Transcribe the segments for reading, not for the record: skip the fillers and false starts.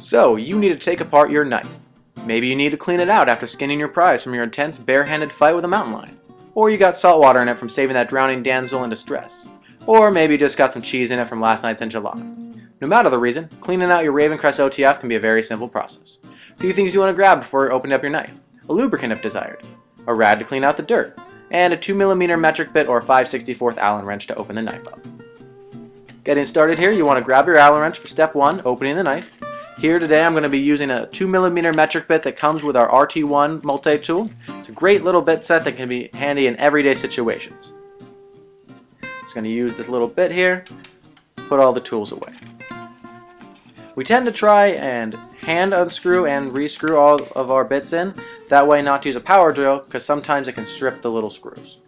So, you need to take apart your knife. Maybe you need to clean it out after skinning your prize from your intense bare-handed fight with a mountain lion. Or you got salt water in it from saving that drowning damsel in distress. Or maybe you just got some cheese in it from last night's enchilada. No matter the reason, cleaning out your RavenCrest OTF can be a very simple process. A few things you want to grab before opening up your knife. A lubricant if desired. A rag to clean out the dirt. And a 2mm metric bit or 5/64 Allen wrench to open the knife up. Getting started here, you want to grab your Allen wrench for step 1, opening the knife. Here today I'm going to be using a 2mm metric bit that comes with our RT1 multi-tool. It's a great little bit set that can be handy in everyday situations. Just going to use this little bit here, put all the tools away. We tend to try and hand unscrew and rescrew all of our bits in, that way not to use a power drill because sometimes it can strip the little screws.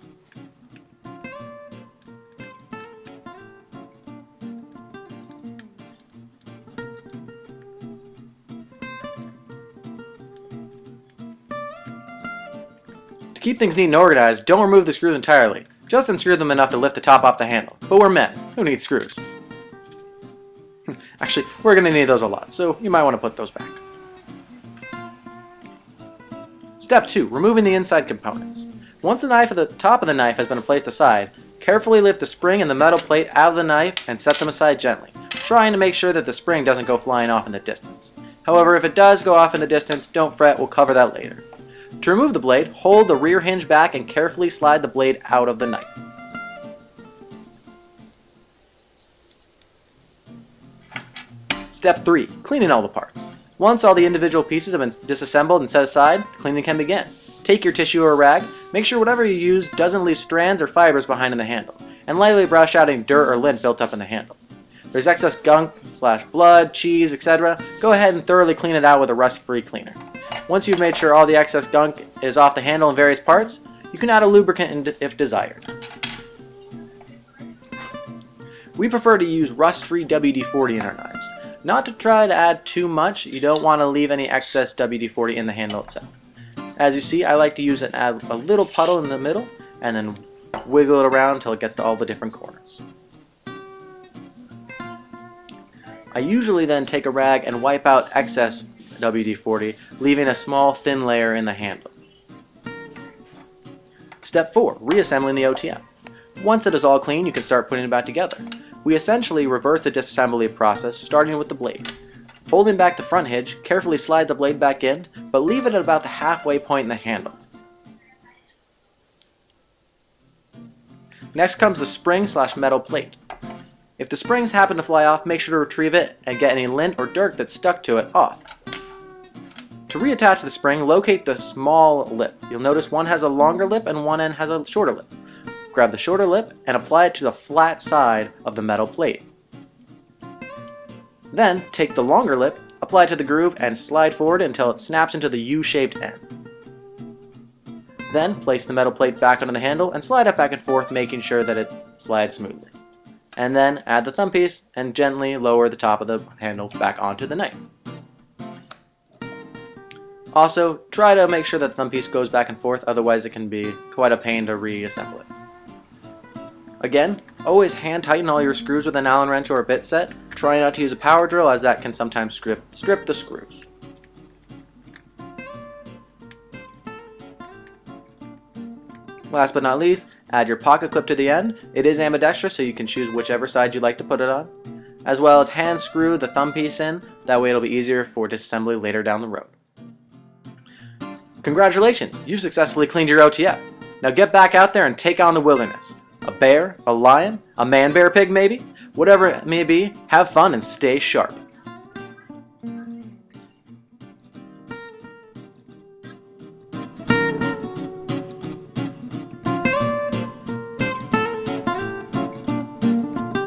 To keep things neat and organized, don't remove the screws entirely. Just unscrew them enough to lift the top off the handle. But we're men. Who needs screws? Actually, we're going to need those a lot, so you might want to put those back. Step 2. Removing the inside components. Once the top of the knife has been placed aside, carefully lift the spring and the metal plate out of the knife and set them aside gently, trying to make sure that the spring doesn't go flying off in the distance. However, if it does go off in the distance, don't fret, we'll cover that later. To remove the blade, hold the rear hinge back and carefully slide the blade out of the knife. Step 3. Cleaning all the parts. Once all the individual pieces have been disassembled and set aside, the cleaning can begin. Take your tissue or rag, make sure whatever you use doesn't leave strands or fibers behind in the handle, and lightly brush out any dirt or lint built up in the handle. If there's excess gunk, blood, cheese, etc., go ahead and thoroughly clean it out with a rust-free cleaner. Once you've made sure all the excess gunk is off the handle in various parts, you can add a lubricant if desired. We prefer to use rust-free WD-40 in our knives. Not to try to add too much, you don't want to leave any excess WD-40 in the handle itself. As you see, I like to use and add a little puddle in the middle, and then wiggle it around until it gets to all the different corners. I usually then take a rag and wipe out excess WD-40, leaving a small thin layer in the handle. Step 4. Reassembling the OTF. Once it is all clean, you can start putting it back together. We essentially reverse the disassembly process, starting with the blade. Holding back the front hinge, carefully slide the blade back in, but leave it at about the halfway point in the handle. Next comes the spring/metal plate. If the springs happen to fly off, make sure to retrieve it and get any lint or dirt that's stuck to it off. To reattach the spring, locate the small lip. You'll notice one has a longer lip and one end has a shorter lip. Grab the shorter lip and apply it to the flat side of the metal plate. Then, take the longer lip, apply it to the groove, and slide forward until it snaps into the U-shaped end. Then, place the metal plate back onto the handle and slide it back and forth, making sure that it slides smoothly. And then, add the thumb piece and gently lower the top of the handle back onto the knife. Also, try to make sure that the thumb piece goes back and forth, otherwise it can be quite a pain to reassemble it. Again, always hand tighten all your screws with an Allen wrench or a bit set. Try not to use a power drill, as that can sometimes strip the screws. Last but not least, add your pocket clip to the end. It is ambidextrous, so you can choose whichever side you'd like to put it on, as well as hand screw the thumb piece in. That way it'll be easier for disassembly later down the road. Congratulations, you've successfully cleaned your OTF. Now get back out there and take on the wilderness. A bear, a lion, a man-bear pig maybe? Whatever it may be, have fun and stay sharp.